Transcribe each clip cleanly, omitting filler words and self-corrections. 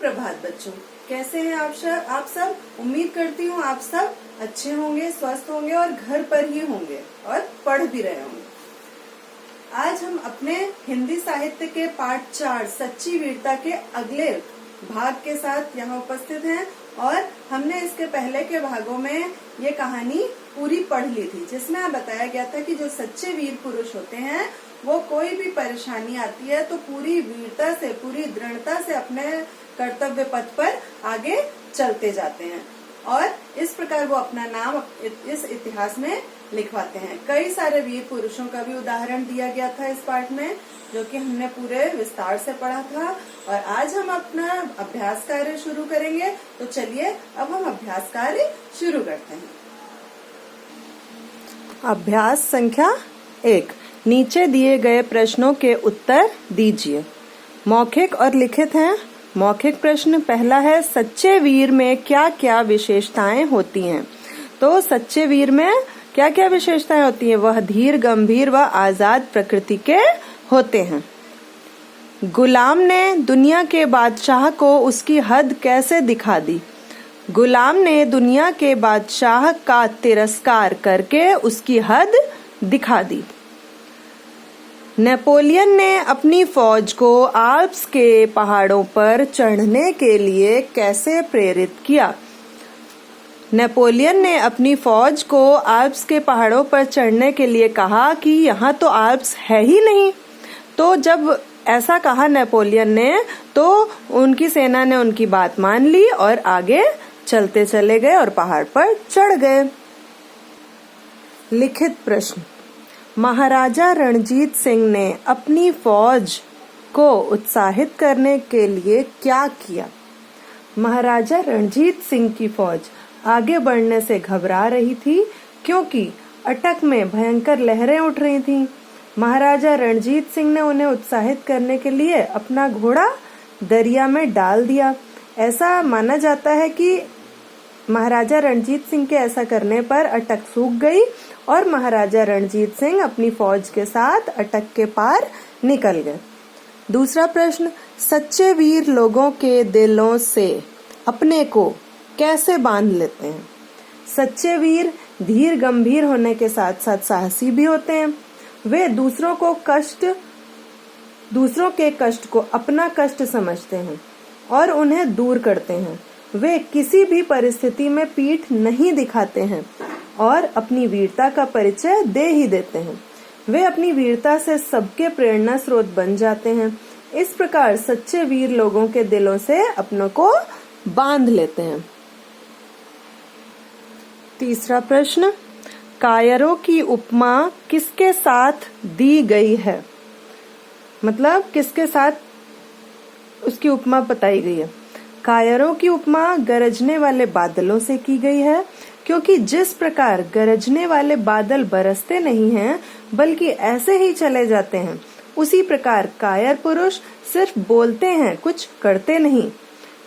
सुप्रभात बच्चों, कैसे हैं आप सब? उम्मीद करती हूँ आप सब अच्छे होंगे, स्वस्थ होंगे और घर पर ही होंगे और पढ़ भी रहे होंगे। आज हम अपने हिंदी साहित्य के पाठ 4 सच्ची वीरता के अगले भाग के साथ यहाँ उपस्थित हैं और हमने इसके पहले के भागों में ये कहानी पूरी पढ़ ली थी, जिसमें बताया गया था कि जो सच्चे वीर पुरुष होते हैं वो कोई भी परेशानी आती है तो पूरी वीरता से, पूरी दृढ़ता से अपने कर्तव्य पथ पर आगे चलते जाते हैं और इस प्रकार वो अपना नाम इस इतिहास में लिखवाते हैं। कई सारे वीर पुरुषों का भी उदाहरण दिया गया था इस पाठ में, जो कि हमने पूरे विस्तार से पढ़ा था और आज हम अपना अभ्यास कार्य शुरू करेंगे। तो चलिए अब हम अभ्यास कार्य शुरू करते हैं। अभ्यास संख्या 1, नीचे दिए गए प्रश्नों के उत्तर दीजिए। मौखिक और लिखित हैं। मौखिक प्रश्न पहला है, सच्चे वीर में क्या क्या विशेषताएं होती हैं? तो सच्चे वीर में क्या क्या विशेषताएं होती हैं? वह धीर, गंभीर व आजाद प्रकृति के होते हैं। गुलाम ने दुनिया के बादशाह को उसकी हद कैसे दिखा दी? गुलाम ने दुनिया के बादशाह का तिरस्कार करके उसकी हद दिखा दी। नेपोलियन ने अपनी फौज को आल्प्स के पहाड़ों पर चढ़ने के लिए कैसे प्रेरित किया? नेपोलियन ने अपनी फौज को आल्प्स के पहाड़ों पर चढ़ने के लिए कहा कि यहाँ तो आल्प्स है ही नहीं। तो जब ऐसा कहा नेपोलियन ने तो उनकी सेना ने उनकी बात मान ली और आगे चलते चले गए और पहाड़ पर चढ़ गए। लिखित प्रश्न, महाराजा रणजीत सिंह ने अपनी फौज को उत्साहित करने के लिए क्या किया? महाराजा रणजीत सिंह की फौज आगे बढ़ने से घबरा रही थी क्योंकि अटक में भयंकर लहरें उठ रही थीं। महाराजा रणजीत सिंह ने उन्हें उत्साहित करने के लिए अपना घोड़ा दरिया में डाल दिया। ऐसा माना जाता है कि महाराजा रणजीत सिंह के ऐसा करने पर अटक सूख गई और महाराजा रणजीत सिंह अपनी फौज के साथ अटक के पार निकल गए। दूसरा प्रश्न, सच्चे वीर लोगों के दिलों से अपने को कैसे बांध लेते हैं? सच्चे वीर धीर, गंभीर होने के साथ साथ साहसी भी होते हैं। वे दूसरों के कष्ट को अपना कष्ट समझते हैं और उन्हें दूर करते हैं। वे किसी भी परिस्थिति में पीठ नहीं दिखाते हैं और अपनी वीरता का परिचय दे ही देते हैं। वे अपनी वीरता से सबके प्रेरणा स्रोत बन जाते हैं। इस प्रकार सच्चे वीर लोगों के दिलों से अपनों को बांध लेते हैं। तीसरा प्रश्न, कायरों की उपमा किसके साथ दी गई है? मतलब किसके साथ उसकी उपमा बताई गई है? कायरों की उपमा गरजने वाले बादलों से की गई है, क्योंकि जिस प्रकार गरजने वाले बादल बरसते नहीं हैं बल्कि ऐसे ही चले जाते हैं, उसी प्रकार कायर पुरुष सिर्फ बोलते हैं, कुछ करते नहीं।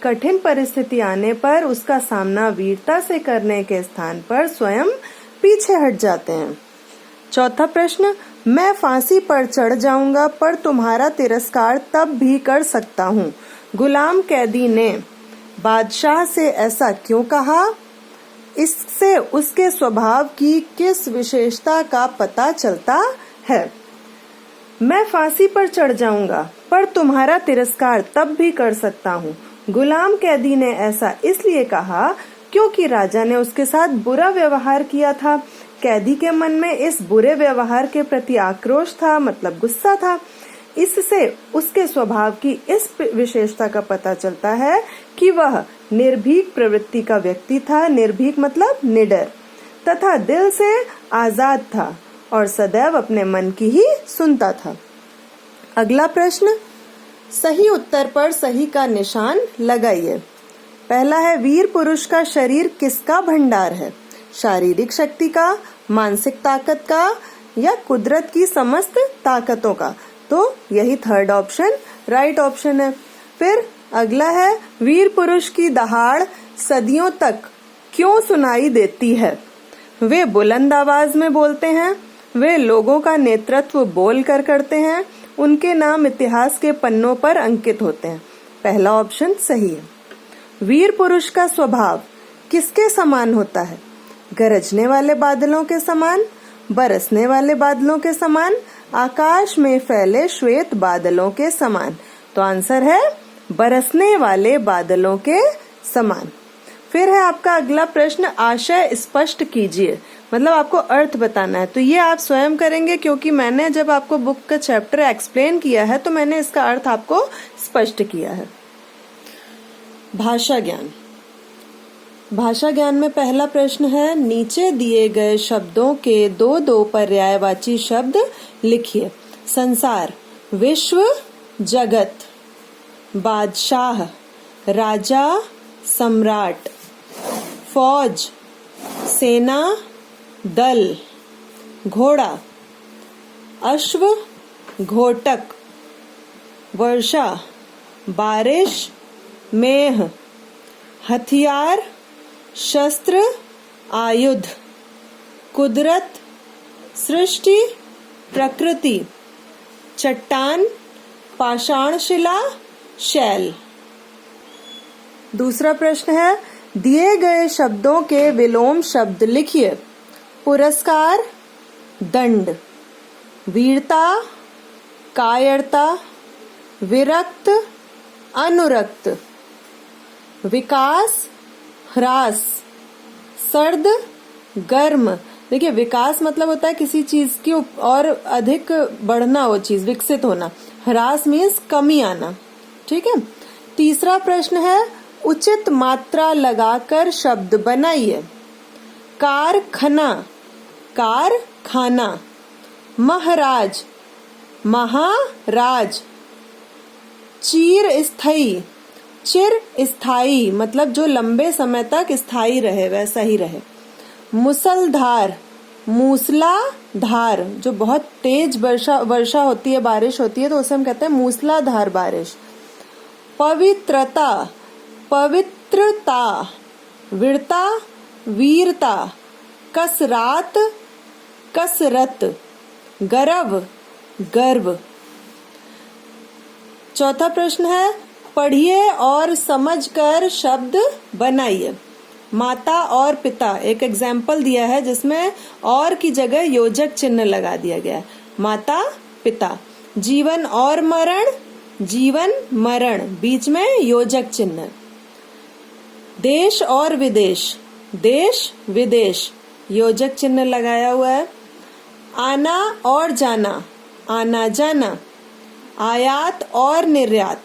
कठिन परिस्थिति आने पर उसका सामना वीरता से करने के स्थान पर स्वयं पीछे हट जाते हैं। चौथा प्रश्न, मैं फांसी पर चढ़ जाऊंगा पर तुम्हारा तिरस्कार तब भी कर सकता हूँ। गुलाम कैदी ने बादशाह से ऐसा क्यों कहा? इससे उसके स्वभाव की किस विशेषता का पता चलता है? मैं फांसी पर चढ़ जाऊंगा पर तुम्हारा तिरस्कार तब भी कर सकता हूँ। गुलाम कैदी ने ऐसा इसलिए कहा क्योंकि राजा ने उसके साथ बुरा व्यवहार किया था। कैदी के मन में इस बुरे व्यवहार के प्रति आक्रोश था, मतलब गुस्सा था। इससे उसके स्वभाव की इस विशेषता का पता चलता है कि वह निर्भीक प्रवृत्ति का व्यक्ति था। निर्भीक मतलब निडर, तथा दिल से आजाद था और सदैव अपने मन की ही सुनता था। अगला प्रश्न, सही उत्तर पर सही का निशान लगाइए। पहला है, वीर पुरुष का शरीर किसका भंडार है? शारीरिक शक्ति का, मानसिक ताकत का या कुदरत की समस्त ताकतों का? तो यही थर्ड ऑप्शन राइट ऑप्शन है। फिर अगला है, वीर पुरुष की दहाड़ सदियों तक क्यों सुनाई देती है? वे बुलंद आवाज में बोलते हैं, वे लोगों का नेतृत्व बोल कर करते हैं, उनके नाम इतिहास के पन्नों पर अंकित होते हैं। पहला ऑप्शन सही है। वीर पुरुष का स्वभाव किसके समान होता है? गरजने वाले बादलों के समान, बरसने वाले बादलों के समान, आकाश में फैले श्वेत बादलों के समान। तो आंसर है बरसने वाले बादलों के समान। फिर है आपका अगला प्रश्न, आशय स्पष्ट कीजिए, मतलब आपको अर्थ बताना है। तो ये आप स्वयं करेंगे, क्योंकि मैंने जब आपको बुक का चैप्टर एक्सप्लेन किया है तो मैंने इसका अर्थ आपको स्पष्ट किया है। भाषा ज्ञान। भाषा ज्ञान में पहला प्रश्न है, नीचे दिए गए शब्दों के दो दो पर्यायवाची शब्द लिखिए। संसार, विश्व, जगत। बादशाह, राजा, सम्राट। फौज, सेना, दल। घोड़ा, अश्व, घोटक। वर्षा, बारिश, मेघ। हथियार, शस्त्र, आयुध। कुदरत, सृष्टि, प्रकृति। चट्टान, पाषाण शिला, शैल। दूसरा प्रश्न है, दिए गए शब्दों के विलोम शब्द लिखिए। पुरस्कार, दंड। वीरता, कायरता। विरक्त, अनुरक्त। विकास, ह्रास। सर्द, गर्म। देखिए, विकास मतलब होता है किसी चीज की और अधिक बढ़ना, वो चीज विकसित होना। ह्रास मीन्स कमी आना। ठीक है। तीसरा प्रश्न है, उचित मात्रा लगाकर शब्द बनाइए। कारखाना, कारखाना। महाराज, महाराज। चिर स्थायी, चिर स्थायी मतलब जो लंबे समय तक स्थायी रहे, वैसा ही रहे। मुसलधार, मूसलाधार, जो बहुत तेज वर्षा होती है, बारिश होती है, तो उसे हम कहते हैं मूसलाधार बारिश। पवित्रता, पवित्रता। वीरता, वीरता। कसरात, कसरत। गर्व, गर्व। चौथा प्रश्न है, पढ़िए और समझकर शब्द बनाइए। माता और पिता, एक एग्जाम्पल दिया है जिसमें और की जगह योजक चिन्ह लगा दिया गया है। माता, पिता। जीवन और मरण, जीवन, मरण, बीच में योजक चिन्ह। देश और विदेश, देश, विदेश, योजक चिन्ह लगाया हुआ है। आना और जाना, आना जाना। आयात और निर्यात,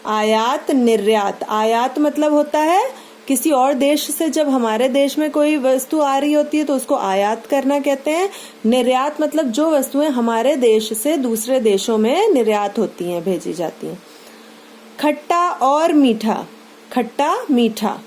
आयात निर्यात। आयात मतलब होता है किसी और देश से जब हमारे देश में कोई वस्तु आ रही होती है तो उसको आयात करना कहते हैं। निर्यात मतलब जो वस्तुएं हमारे देश से दूसरे देशों में निर्यात होती हैं, भेजी जाती हैं। खट्टा और मीठा, खट्टा, मीठा।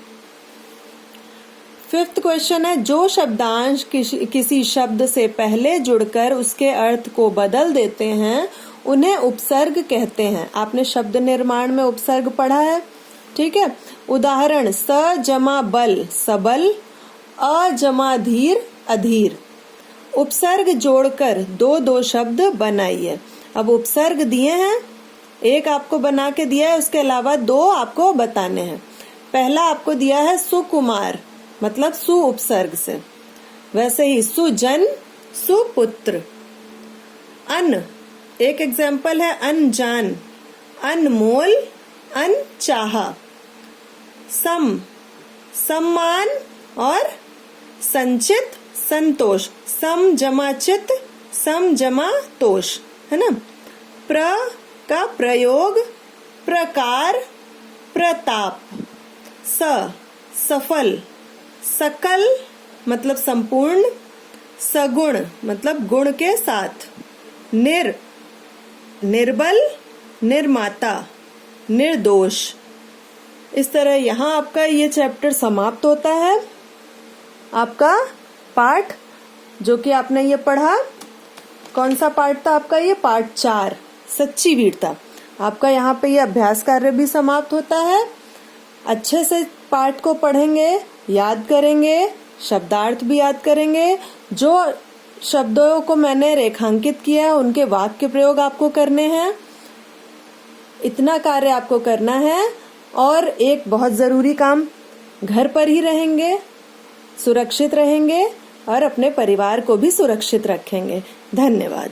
फिफ्थ क्वेश्चन है, जो शब्दांश किसी शब्द से पहले जुड़कर उसके अर्थ को बदल देते हैं उन्हें उपसर्ग कहते हैं। आपने शब्द निर्माण में उपसर्ग पढ़ा है, ठीक है। उदाहरण, स जमा बल, सबल। अ जमा धीर, अधीर। उपसर्ग जोड़कर दो दो शब्द बनाइए। अब उपसर्ग दिए हैं, एक आपको बना के दिया है, उसके अलावा दो आपको बताने हैं। पहला आपको दिया है सुकुमार, मतलब सु उपसर्ग से। वैसे ही सुजन, सुपुत्र। अन, एक एग्जाम्पल है अनजान, अनमोल, अनचाहा। सम, सम्मान और संचित, संतोष। सम जमा चित, सम जमा तोष, है ना। प्र का प्रयोग, प्रकार, प्रताप। स, सफल, सकल मतलब संपूर्ण, सगुण मतलब गुण के साथ। निर, निर्बल, निर्माता, निर्दोष। इस तरह यहाँ आपका ये चैप्टर समाप्त होता है। आपका पाठ जो कि आपने ये पढ़ा, कौन सा पाठ था आपका? ये पाठ 4, सच्ची वीरता। आपका यहाँ पे ये अभ्यास कार्य भी समाप्त होता है। अच्छे से पाठ को पढ़ेंगे, याद करेंगे, शब्दार्थ भी याद करेंगे। जो शब्दों को मैंने रेखांकित किया है उनके वाक्य प्रयोग आपको करने हैं। इतना कार्य आपको करना है। और एक बहुत जरूरी काम, घर पर ही रहेंगे, सुरक्षित रहेंगे और अपने परिवार को भी सुरक्षित रखेंगे। धन्यवाद।